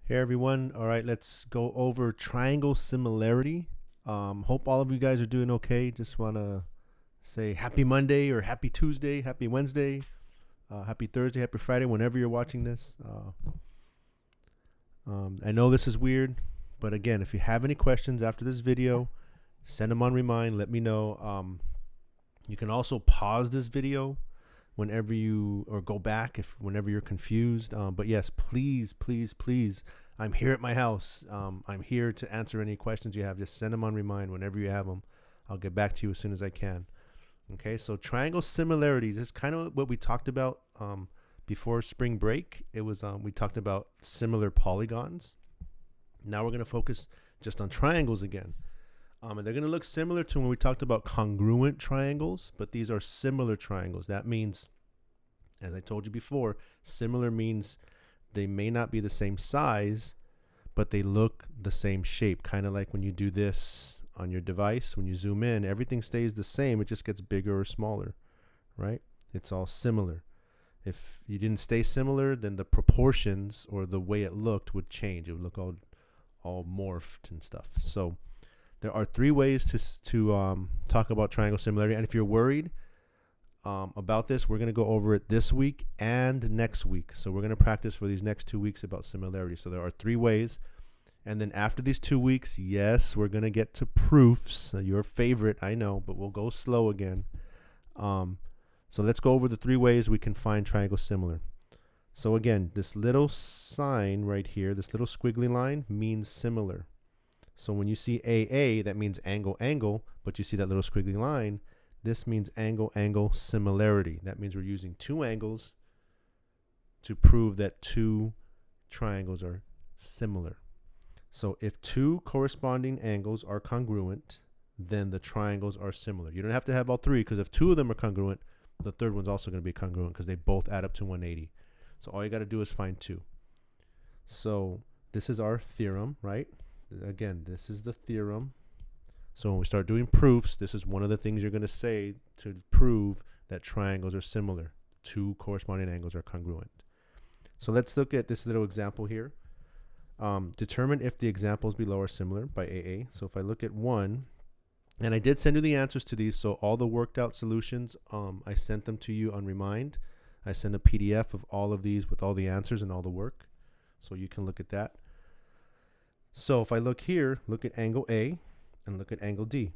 Hey everyone. All right, let's go over triangle similarity. Hope all of you guys are doing okay. Just want to say happy Monday or happy Tuesday, happy Wednesday, happy Thursday, happy Friday, whenever you're watching this. I know this is weird, but again, if you have any questions after this video, send them on Remind. Let me know. You can also pause this video whenever you or go back if whenever you're confused. But yes, please, I'm here at my house. I'm here to answer any questions you have. Just send them on Remind whenever you have them. I'll get back to you as soon as I can. Okay, so triangle similarities is kind of what we talked about before spring break. It was we talked about similar polygons. Now we're going to focus just on triangles again. And they're going to look similar to when we talked about congruent triangles, but these are similar triangles. That means, as I told you before, similar means they may not be the same size, but they look the same shape. Kind of like when you do this on your device, when you zoom in, everything stays the same. It just gets bigger or smaller, right? It's all similar. If you didn't stay similar, then the proportions or the way it looked would change. It would look all morphed and stuff. So there are three ways to talk about triangle similarity. And if you're worried about this, we're going to go over it this week and next week. So we're going to practice for these next 2 weeks about similarity. So there are three ways. And then after these 2 weeks, yes, we're going to get to proofs. Your favorite, I know, but we'll go slow again. So let's go over the three ways we can find triangle similar. So again, this little sign right here, this little squiggly line means similar. So when you see AA, that means angle, angle, but you see that little squiggly line, this means angle, angle, similarity. That means we're using two angles to prove that two triangles are similar. So if two corresponding angles are congruent, then the triangles are similar. You don't have to have all three, because if two of them are congruent, the third one's also going to be congruent because they both add up to 180. So all you got to do is find two. So this is our theorem, right? Again, this is the theorem. So when we start doing proofs, this is one of the things you're going to say to prove that triangles are similar. Two corresponding angles are congruent. So let's look at this little example here. Determine if the examples below are similar by AA. So if I look at one, and I did send you the answers to these, so all the worked out solutions, I sent them to you on Remind. I sent a PDF of all of these with all the answers and all the work, so you can look at that. So if I look here, look at angle A and look at angle D,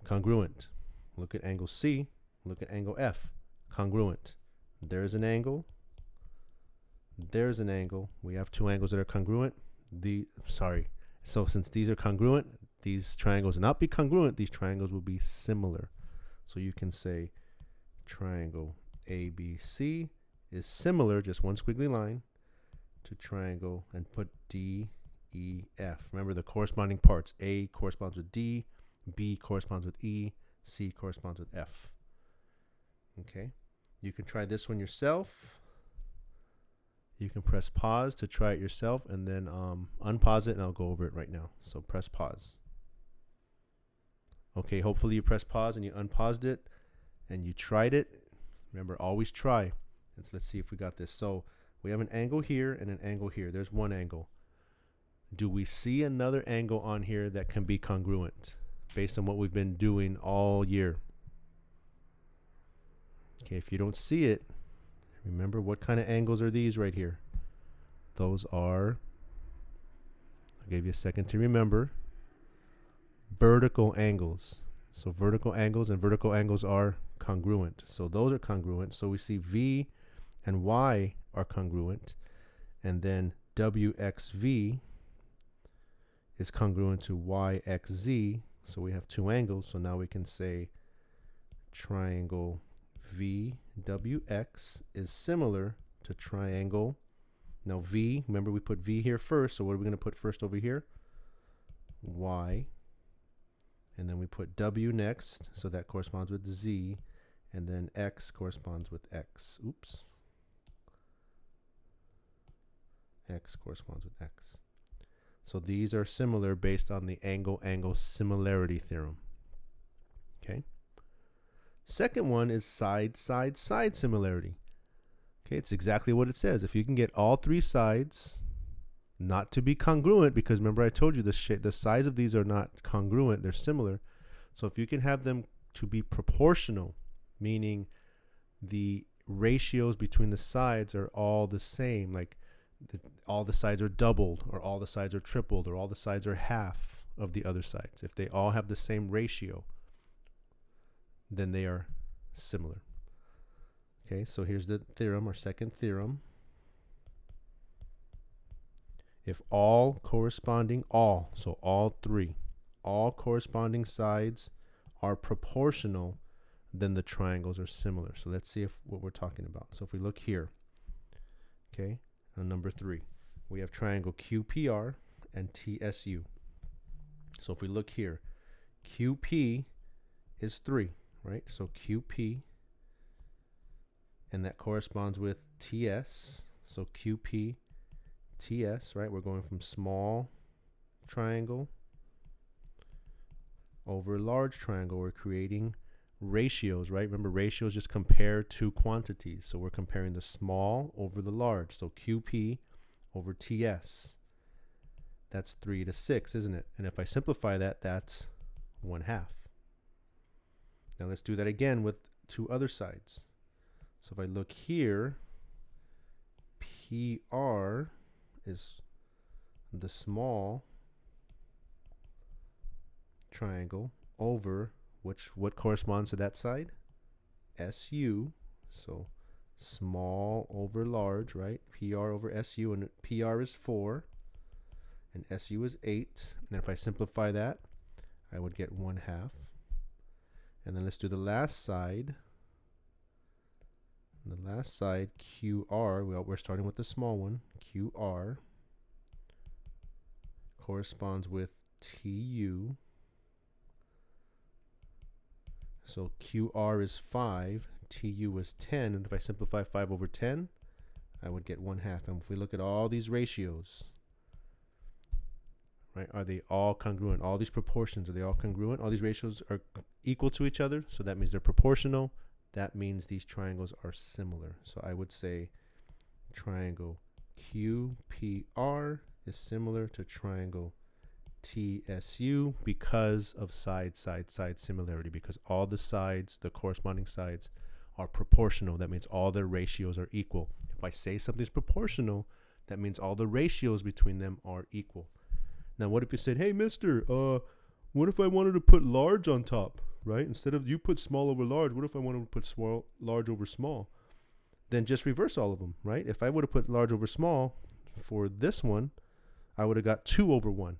congruent. Look at angle C, look at angle F, congruent. There's an angle. There's an angle. We have two angles that are congruent. So since these are congruent, these triangles will not be congruent. These triangles will be similar. So you can say triangle ABC is similar, just one squiggly line, to triangle, and put D, E, F. Remember the corresponding parts. A corresponds with D, B corresponds with E, C corresponds with F. Okay. You can try this one yourself. You can press pause to try it yourself, and then unpause it, and I'll go over it right now. So press pause. Okay, hopefully you press pause and you unpaused it and you tried it. Remember, always try. And so let's see if we got this. So we have an angle here and an angle here. There's one angle. Do we see another angle on here that can be congruent based on what we've been doing all year? Okay, if you don't see it, remember what kind of angles are these right here? Those are, I'll give you a second to remember, vertical angles. So vertical angles and vertical angles are congruent. So those are congruent. So we see V and Y are congruent, and then WXV is congruent to YXZ. So we have two angles. So now we can say triangle VWX is similar to triangle. Now V, remember we put V here first. So what are we going to put first over here? Y. And then we put W next, so that corresponds with Z, and then X corresponds with X. Oops. X corresponds with X. So these are similar based on the angle-angle similarity theorem. Okay. Second one is side-side-side similarity. Okay, it's exactly what it says. If you can get all three sides not to be congruent, because remember I told you the size of these are not congruent, they're similar. So if you can have them to be proportional, meaning the ratios between the sides are all the same, like all the sides are doubled, or all the sides are tripled, or all the sides are half of the other sides. If they all have the same ratio, then they are similar. Okay, so here's the theorem, our second theorem. If all corresponding, so all three, all corresponding sides are proportional, then the triangles are similar. So let's see what we're talking about. So if we look here, okay, on number 3, we have triangle QPR and TSU. So if we look here, QP is 3, right? So QP, and that corresponds with TS. So QP, TS, right? We're going from small triangle over large triangle. We're creating ratios, right? Remember, ratios just compare two quantities. So we're comparing the small over the large. So QP over TS. That's 3 to 6, isn't it? And if I simplify that, that's 1/2. Now let's do that again with two other sides. So if I look here, PR is the small triangle over what corresponds to that side? SU. So small over large, right? PR over SU, and PR is 4 and SU is 8. And if I simplify that, I would get 1/2. And then let's do the last side. And the last side, QR, we're starting with the small one. QR corresponds with TU. So QR is 5, TU is 10, and if I simplify 5 over 10, I would get 1/2. And if we look at all these ratios, right, are they all congruent? All these proportions, are they all congruent? All these ratios are equal to each other, so that means they're proportional. That means these triangles are similar. So I would say triangle QPR is similar to triangle TSU because of side similarity, because all the sides, the corresponding sides, are proportional. That means all their ratios are equal. If I say something's proportional, that means all the ratios between them are equal. Now what if you said, hey mister, what if I wanted to put large on top, right? Instead of you put small over large, what if I wanted to put large over small? Then just reverse all of them, right? If I would have put large over small for this one, I would have got 2 over 1.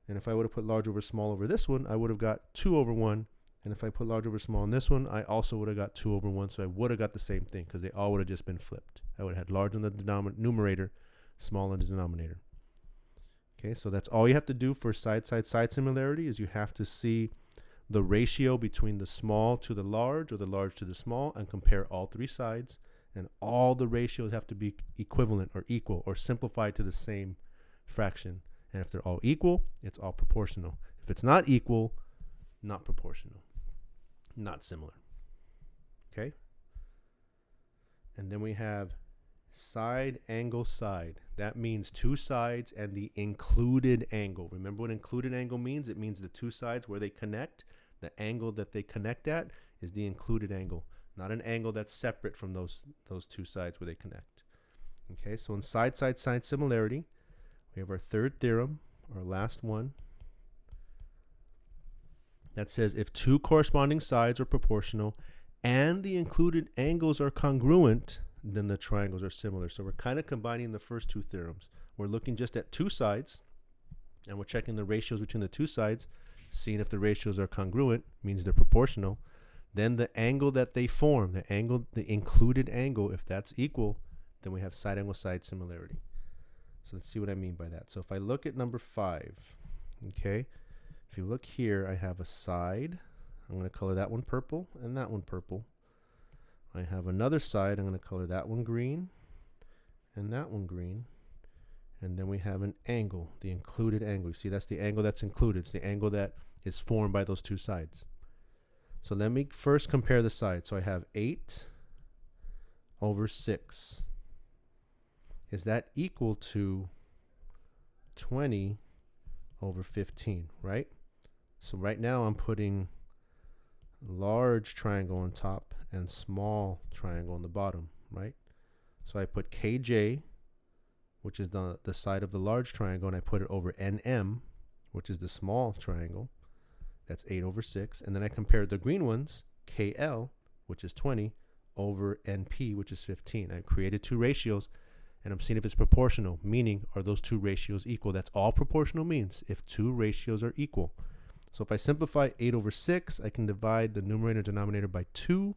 And if I would have put large over small over this one, I would have got 2 over 1. And if I put large over small on this one, I also would have got 2 over 1. So I would have got the same thing because they all would have just been flipped. I would have had large on the numerator, small on the denominator. Okay, so that's all you have to do for side similarity, is you have to see the ratio between the small to the large or the large to the small and compare all three sides. And all the ratios have to be equivalent or equal or simplified to the same fraction. And if they're all equal, it's all proportional. If it's not equal, not proportional, not similar. Okay? And then we have side angle side. That means two sides and the included angle. Remember what included angle means? It means the two sides where they connect. The angle that they connect at is the included angle, not an angle that's separate from those two sides where they connect. Okay, so in side similarity, we have our third theorem, our last one, that says if two corresponding sides are proportional and the included angles are congruent, then the triangles are similar. So we're kind of combining the first two theorems. We're looking just at two sides, and we're checking the ratios between the two sides, seeing if the ratios are congruent, means they're proportional. Then the angle that they form, the included angle, if that's equal, then we have side angle side similarity. So let's see what I mean by that. So if I look at number 5, okay, if you look here, I have a side. I'm going to color that one purple and that one purple. I have another side. I'm going to color that one green and that one green. And then we have an angle, the included angle. You see, that's the angle that's included. It's the angle that is formed by those two sides. So let me first compare the sides. So I have 8 over 6. Is that equal to 20 over 15, right? So right now I'm putting large triangle on top and small triangle on the bottom, right? So I put KJ, which is the side of the large triangle, and I put it over NM, which is the small triangle. That's 8 over 6. And then I compared the green ones, KL, which is 20, over NP, which is 15. I created two ratios, and I'm seeing if it's proportional, meaning are those two ratios equal? That's all proportional means, if two ratios are equal. So if I simplify 8 over 6, I can divide the numerator and denominator by 2,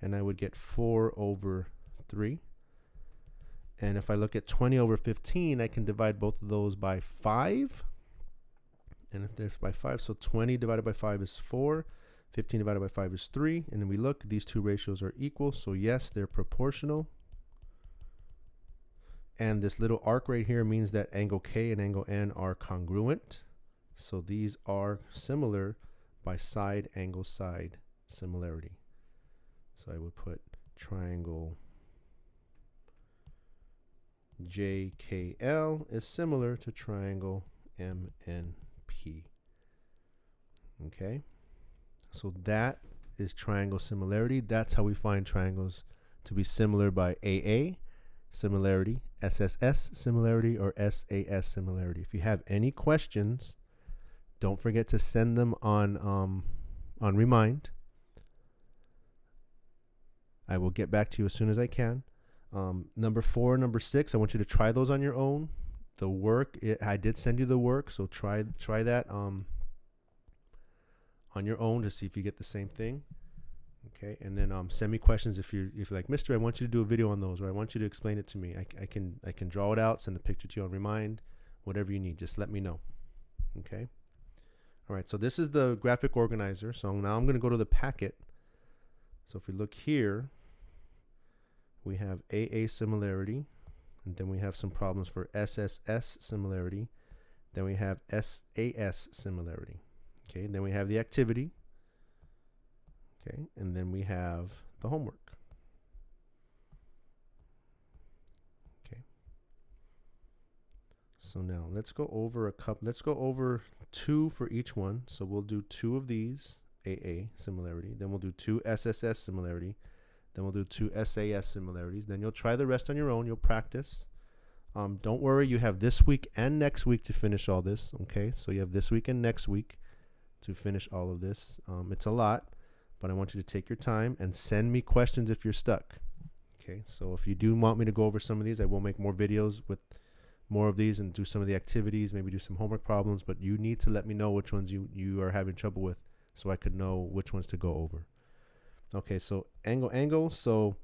and I would get 4 over 3. And if I look at 20 over 15, I can divide both of those by 5. And if there's by 5, so 20 divided by 5 is 4. 15 divided by 5 is 3. And then we look, these two ratios are equal. So yes, they're proportional. And this little arc right here means that angle K and angle N are congruent. So these are similar by side angle side similarity. So I would put triangle JKL is similar to triangle MNP. Okay, so that is triangle similarity. That's how we find triangles to be similar by AA similarity, SSS similarity, or SAS similarity. If you have any questions, don't forget to send them on Remind. I will get back to you as soon as I can. Number 4, number 6, I want you to try those on your own. The work, I did send you the work, so try that on your own to see if you get the same thing. Okay, and then send me questions if you're like, Mister, I want you to do a video on those, or I want you to explain it to me. I can draw it out, send a picture to you on Remind, whatever you need. Just let me know. Okay. All right. So this is the graphic organizer. So now I'm going to go to the packet. So if we look here, we have AA similarity, and then we have some problems for SSS similarity. Then we have SAS similarity. Okay, and then we have the activity. Okay, and then we have the homework. Okay. So now let's go over let's go over 2 for each one. So we'll do 2 of these AA similarity. Then we'll do 2 SSS similarity. Then we'll do 2 SAS similarities. Then you'll try the rest on your own. You'll practice. Don't worry, you have this week and next week to finish all this. Okay, so you have this week and next week to finish all of this. It's a lot, but I want you to take your time and send me questions if you're stuck. Okay, so if you do want me to go over some of these, I will make more videos with more of these and do some of the activities, maybe do some homework problems, but you need to let me know which ones you are having trouble with so I could know which ones to go over. Okay, so angle. So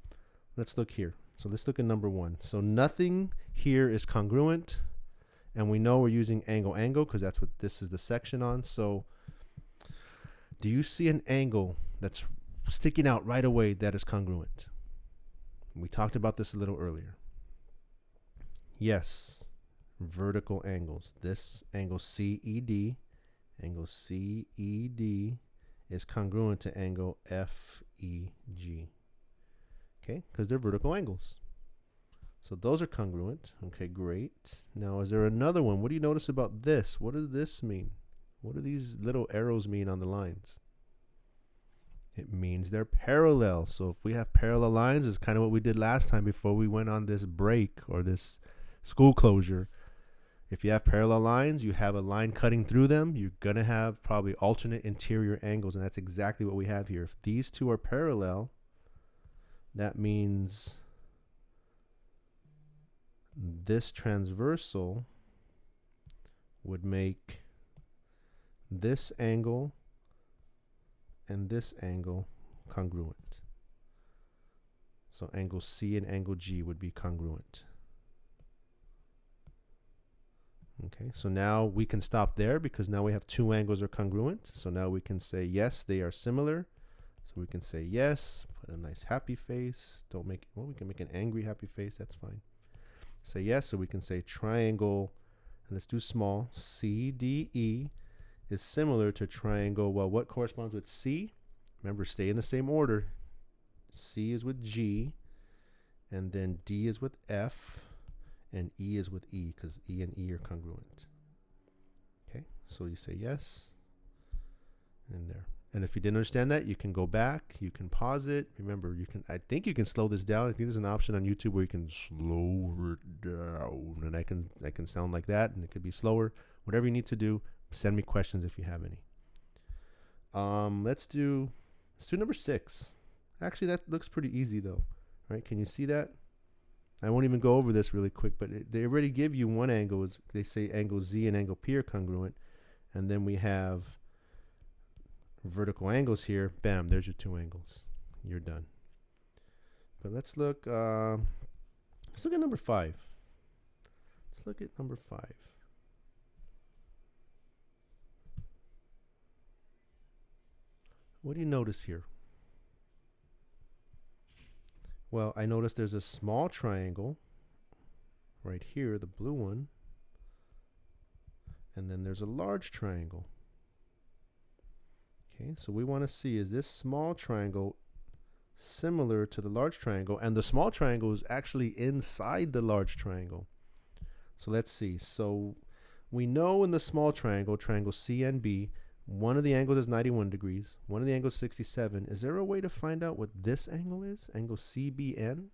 let's look here. So let's look at number 1. So nothing here is congruent, and we know we're using angle because that's what this is the section on. So do you see an angle that's sticking out right away that is congruent? We talked about this a little earlier. Yes, vertical angles. This angle CED is congruent to angle FEG. Okay, because they're vertical angles. So those are congruent. Okay, great. Now, is there another one? What do you notice about this? What does this mean? What do these little arrows mean on the lines? It means they're parallel. So if we have parallel lines, it's kind of what we did last time before we went on this break or this school closure. If you have parallel lines, you have a line cutting through them, you're going to have probably alternate interior angles, and that's exactly what we have here. If these two are parallel, that means this transversal would make this angle and this angle congruent. So angle C and angle G would be congruent. Okay, so now we can stop there because now we have 2 angles are congruent. So now we can say yes, they are similar. So we can say yes, put a nice happy face. Don't make, well, we can make an angry happy face, that's fine. Say yes, so we can say triangle, and let's do small, CDE is similar to triangle, well, what corresponds with C? Remember, stay in the same order. C is with G, and then D is with F, and E is with E because E and E are congruent. Okay, so you say yes, and there. And if you didn't understand that, you can go back, you can pause it. Remember, I think you can slow this down. I think there's an option on YouTube where you can slow it down, and I can sound like that, and it could be slower. Whatever you need to do, send me questions if you have any. Let's do number 6. Actually, that looks pretty easy though, right? Can you see that? I won't even go over this really quick, but they already give you one angle. They say angle Z and angle P are congruent, and then we have vertical angles here. Bam, there's your 2 angles. You're done. But let's look at number 5. Let's look at number 5. What do you notice here? Well, I notice there's a small triangle right here, the blue one, and then there's a large triangle. Okay, so we want to see, is this small triangle similar to the large triangle? And the small triangle is actually inside the large triangle. So let's see. So we know in the small triangle, triangle CNB, one of the angles is 91 degrees. One of the angles is 67. Is there a way to find out what this angle is? Angle CBN?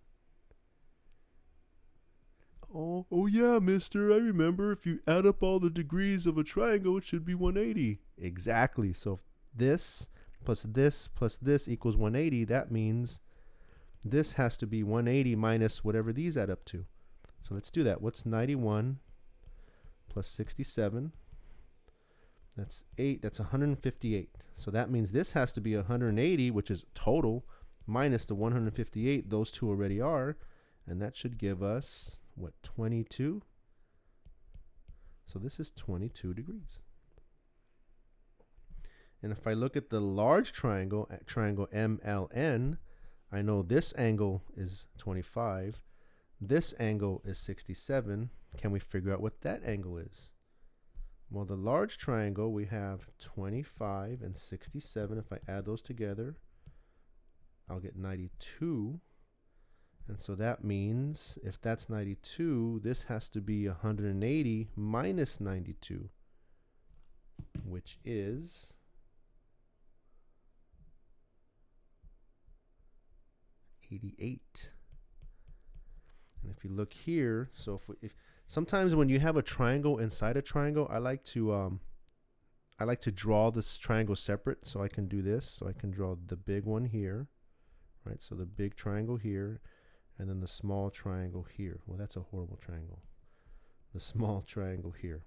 Oh yeah, mister, I remember. If you add up all the degrees of a triangle, it should be 180. Exactly. So if this plus this equals 180, that means this has to be 180 minus whatever these add up to. So let's do that. What's 91 plus 67? That's 8. That's 158. So that means this has to be 180, which is total, minus the 158. Those two already are. And that should give us, what, 22? So this is 22 degrees. And if I look at the large triangle, triangle MLN, I know this angle is 25. This angle is 67. Can we figure out what that angle is? Well, the large triangle, we have 25 and 67. If I add those together, I'll get 92. And so that means if that's 92, this has to be 180 minus 92, which is 88. And if you look here, so if sometimes when you have a triangle inside a triangle, I like to draw this triangle separate. So I can do this. So I can draw the big one here, right? So the big triangle here, and then the small triangle here. Well, that's a horrible triangle. The small triangle here.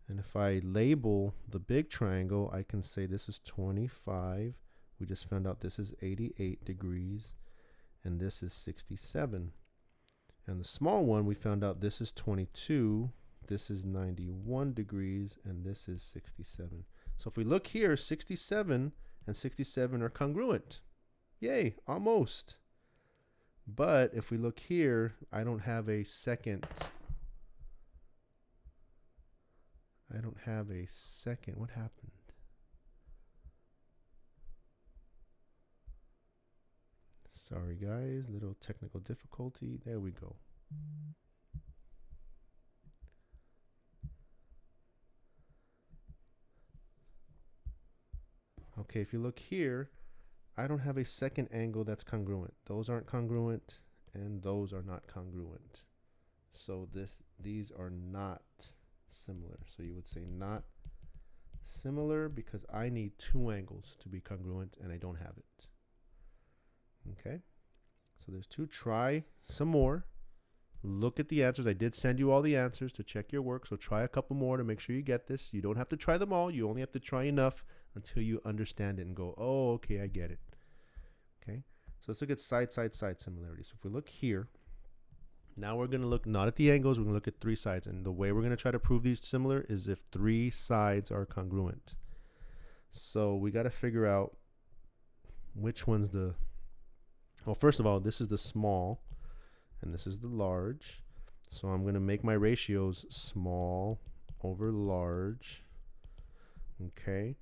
And if I label the big triangle, I can say this is 25. We just found out this is 88 degrees, and this is 67. And the small one, we found out this is 22, this is 91 degrees, and this is 67. So if we look here, 67 and 67 are congruent. Yay, almost. But if we look here, I don't have a second. What happened? Sorry guys, little technical difficulty. There we go. Okay, if you look here, I don't have a second angle that's congruent. Those aren't congruent, and those are not congruent. So these are not similar. So you would say not similar because I need 2 angles to be congruent, and I don't have it. Okay, so there's 2. Try some more. Look at the answers. I did send you all the answers to check your work, so try a couple more to make sure you get this. You don't have to try them all. You only have to try enough until you understand it and go, oh, okay, I get it. Okay, so let's look at side similarity. So if we look here, now we're going to look not at the angles, we're going to look at 3 sides. And the way we're going to try to prove these similar is if 3 sides are congruent. So we got to figure out which one's the... Well, first of all, this is the small, and this is the large. So I'm going to make my ratios small over large. Okay.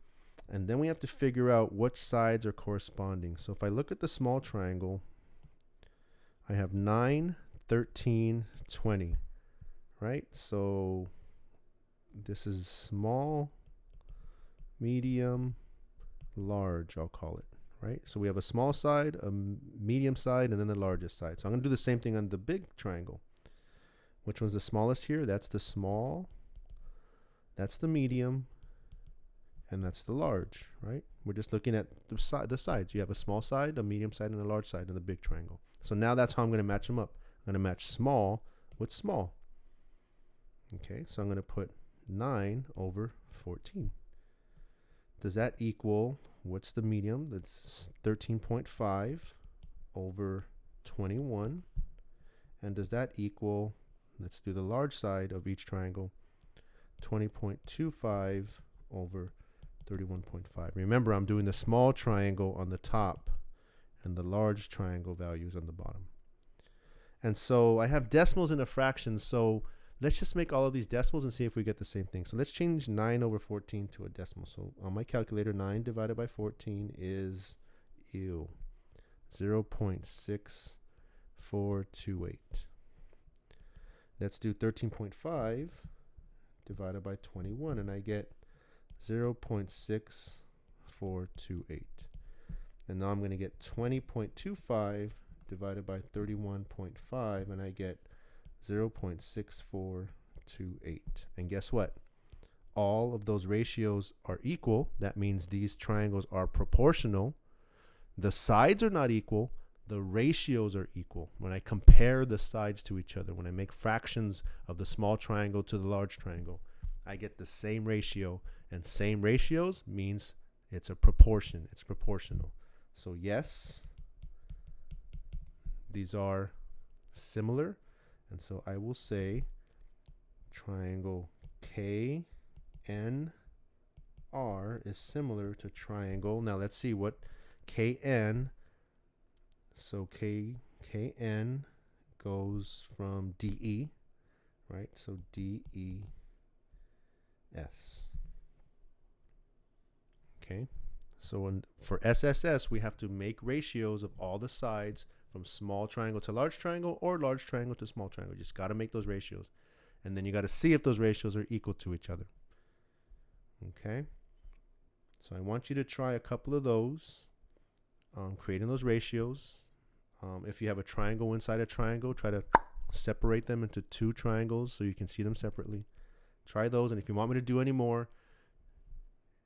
And then we have to figure out which sides are corresponding. So if I look at the small triangle, I have 9, 13, 20, right? So this is small, medium, large, I'll call it, right? So we have a small side, a medium side, and then the largest side. So I'm going to do the same thing on the big triangle. Which one's the smallest here? That's the small, that's the medium, and that's the large, right? We're just looking at the sides. You have a small side, a medium side, and a large side in the big triangle. So now that's how I'm going to match them up. I'm going to match small with small. Okay, so I'm going to put 9 over 14. Does that equal, what's the medium? That's 13.5 over 21. And does that equal, let's do the large side of each triangle, 20.25 over 31.5. Remember, I'm doing the small triangle on the top and the large triangle values on the bottom. And so I have decimals in a fraction, so let's just make all of these decimals and see if we get the same thing. So let's change 9 over 14 to a decimal. So on my calculator, 9 divided by 14 is 0.6428. Let's do 13.5 divided by 21, and I get 0.6428. And now I'm going to get 20.25 divided by 31.5, and I get 0.6428. And guess what? All of those ratios are equal. That means these triangles are proportional. The sides are not equal. The ratios are equal. When I compare the sides to each other, when I make fractions of the small triangle to the large triangle, I get the same ratio, and same ratios means it's a proportion. It's proportional. So yes, these are similar. And so I will say triangle KNR is similar to triangle. Now let's see what KN. So KN goes from DE, right? So DES. Okay. So for SSS, we have to make ratios of all the sides from small triangle to large triangle or large triangle to small triangle. You just got to make those ratios. And then you got to see if those ratios are equal to each other. Okay. So I want you to try a couple of those, creating those ratios. If you have a triangle inside a triangle, try to separate them into two triangles so you can see them separately. Try those, and if you want me to do any more,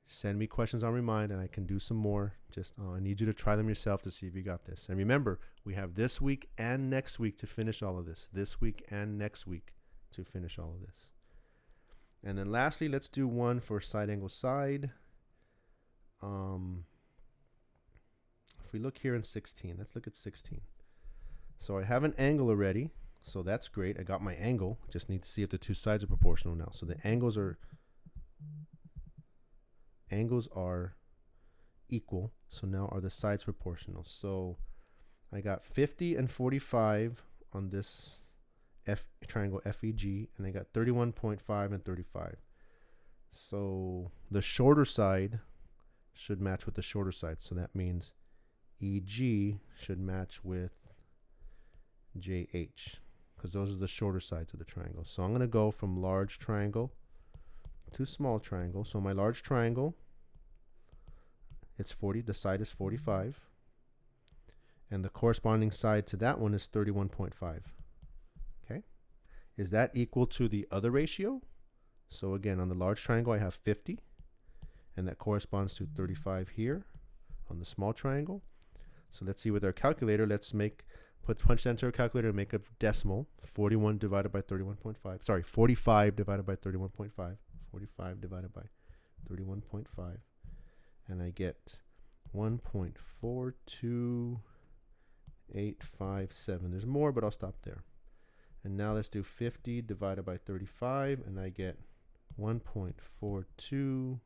send me questions on Remind, and I can do some more. Just I need you to try them yourself to see if you got this. And remember, we have this week and next week to finish all of this. This week and next week to finish all of this. And then lastly, let's do one for side angle side. If we look here in 16, let's look at 16. So I have an angle already, so that's great. I got my angle. Just need to see if the two sides are proportional now. So the angles are equal. So now are the sides proportional? So I got 50 and 45 on this triangle FEG, and I got 31.5 and 35. So the shorter side should match with the shorter side. So that means EG should match with JH, because those are the shorter sides of the triangle. So I'm going to go from large triangle to small triangle. So my large triangle, it's 40. The side is 45. And the corresponding side to that one is 31.5. Okay. Is that equal to the other ratio? So again, on the large triangle, I have 50. And that corresponds to 35 here on the small triangle. So let's see with our calculator. Let's punch that into our calculator and make a decimal. 41 divided by 31.5. Sorry, 45 divided by 31.5. 45 divided by 31.5. And I get 1.42857. There's more, but I'll stop there. And now let's do 50 divided by 35, and I get 1.42857.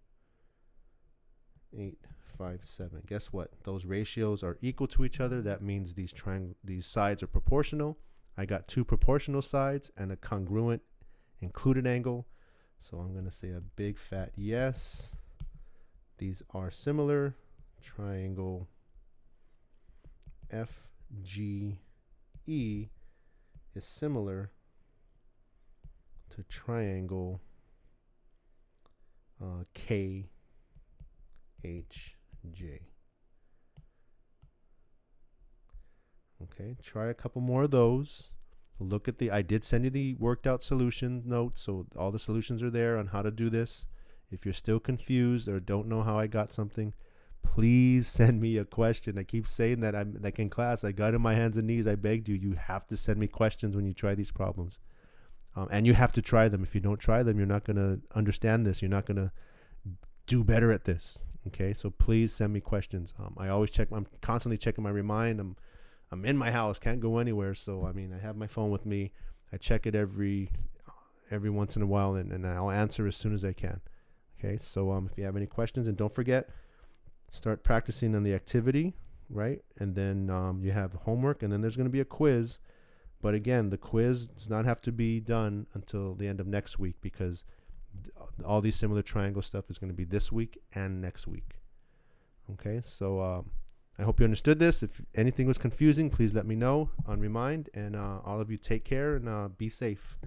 Guess what? Those ratios are equal to each other. That means these sides are proportional. I got two proportional sides and a congruent included angle. So I'm going to say a big fat yes. These are similar. Triangle FGE is similar to triangle KHJ. Okay, try a couple more of those. Look at I did send you the worked out solution notes, so all the solutions are there on how to do this. If you're still confused or don't know how I got something, please send me a question. I keep saying that. I'm like in class, I got on my hands and knees. I begged you. You have to send me questions when you try these problems. And you have to try them. If you don't try them, you're not going to understand this. You're not going to do better at this. Okay, so please send me questions. I always check. I'm constantly checking my remind. I'm in my house, can't go anywhere. So I mean, I have my phone with me. I check it every once in a while, and I'll answer as soon as I can. Okay, so if you have any questions, and don't forget, start practicing on the activity, right? And then you have homework, and then there's going to be a quiz. But again, the quiz does not have to be done until the end of next week, because all these similar triangle stuff is going to be this week and next week. Okay, so I hope you understood this. If anything was confusing, please let me know on Remind. And all of you take care and be safe.